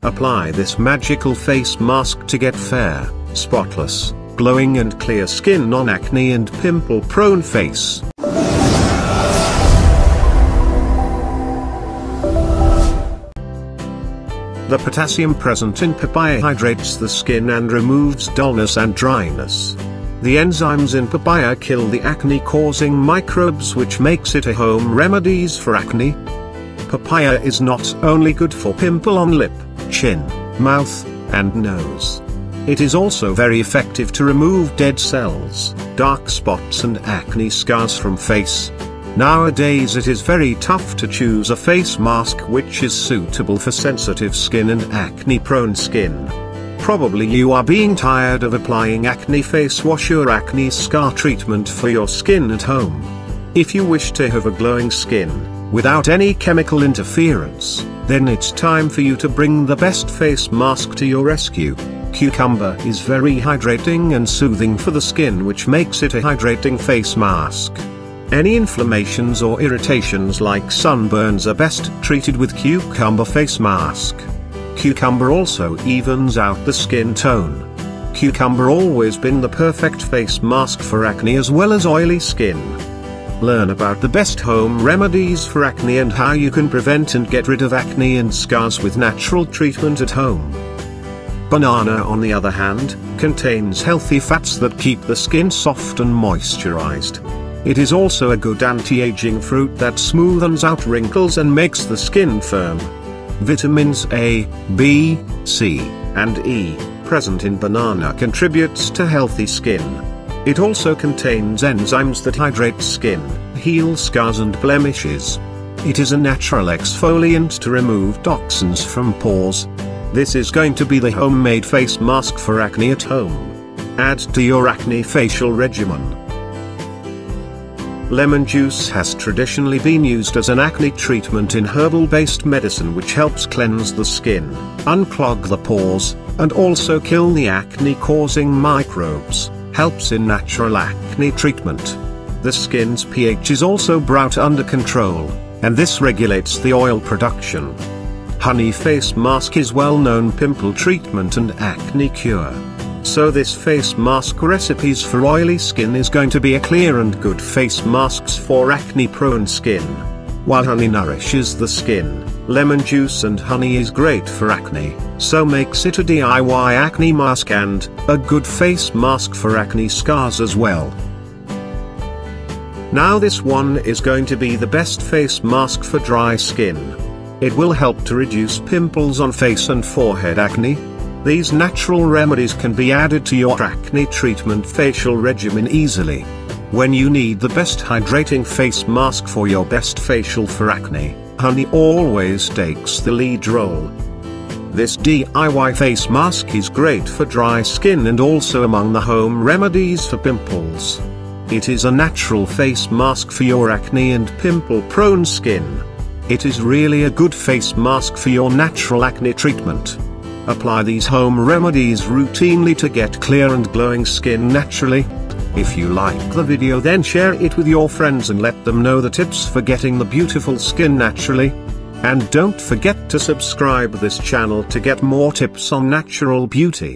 Apply this magical face mask to get fair, spotless, glowing and clear skin on acne and pimple-prone face. The potassium present in papaya hydrates the skin and removes dullness and dryness. The enzymes in papaya kill the acne-causing microbes, which makes it a home remedies for acne. Papaya is not only good for pimple on lip, chin, mouth, and nose. It is also very effective to remove dead cells, dark spots and acne scars from face. Nowadays it is very tough to choose a face mask which is suitable for sensitive skin and acne-prone skin. Probably you are being tired of applying acne face wash or acne scar treatment for your skin at home. If you wish to have a glowing skin, without any chemical interference, then it's time for you to bring the best face mask to your rescue. Cucumber is very hydrating and soothing for the skin, which makes it a hydrating face mask. Any inflammations or irritations like sunburns are best treated with cucumber face mask. Cucumber also evens out the skin tone. Cucumber always been the perfect face mask for acne as well as oily skin. Learn about the best home remedies for acne and how you can prevent and get rid of acne and scars with natural treatment at home. Banana, on the other hand, contains healthy fats that keep the skin soft and moisturized. It is also a good anti-aging fruit that smoothens out wrinkles and makes the skin firm. Vitamins A, B, C, and E, present in banana contributes to healthy skin. It also contains enzymes that hydrate skin, heal scars and blemishes. It is a natural exfoliant to remove toxins from pores. This is going to be the homemade face mask for acne at home. Add to your acne facial regimen. Lemon juice has traditionally been used as an acne treatment in herbal-based medicine, which helps cleanse the skin, unclog the pores, and also kill the acne-causing microbes, helps in natural acne treatment. The skin's pH is also brought under control, and this regulates the oil production. Honey face mask is well-known pimple treatment and acne cure. So this face mask recipes for oily skin is going to be a clear and good face masks for acne-prone skin. While honey nourishes the skin, lemon juice and honey is great for acne, so makes it a DIY acne mask and a good face mask for acne scars as well. Now this one is going to be the best face mask for dry skin. It will help to reduce pimples on face and forehead acne. These natural remedies can be added to your acne treatment facial regimen easily. When you need the best hydrating face mask for your best facial for acne, honey always takes the lead role. This DIY face mask is great for dry skin and also among the home remedies for pimples. It is a natural face mask for your acne and pimple-prone skin. It is really a good face mask for your natural acne treatment. Apply these home remedies routinely to get clear and glowing skin naturally. If you like the video, then share it with your friends and let them know the tips for getting the beautiful skin naturally. And don't forget to subscribe this channel to get more tips on natural beauty.